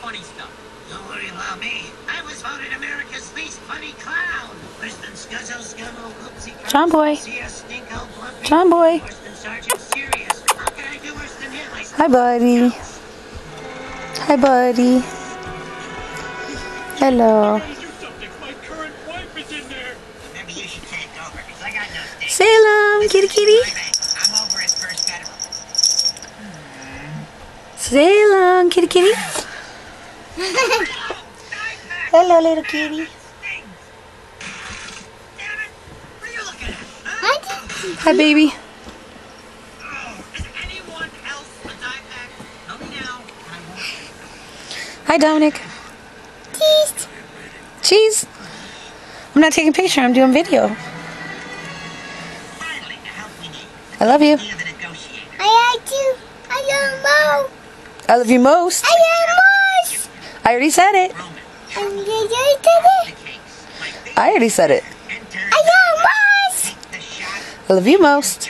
funny stuff. Don't worry about me. I was voted America's least funny clown. Worse than Scuzzo, Scummo, Whoopsie, John Boy. Stinko, Blumpy. John Boy. Worse than Sergeant Serious. How can I do worse than him? Hi, buddy. Hi, buddy. Hello. My current wife is in there. Maybe you should take over, because I got no stake. Salem, kitty kitty. I'm over at First Federal. Salem, kitty kitty. Hello, little kitty. Hi, baby. Hi, Dominic. Cheese. Cheese? I'm not taking a picture. I'm doing video. I love you. I like you. I love you. I love you most. I love most. I already said it. I already said it. I love most. I love you most.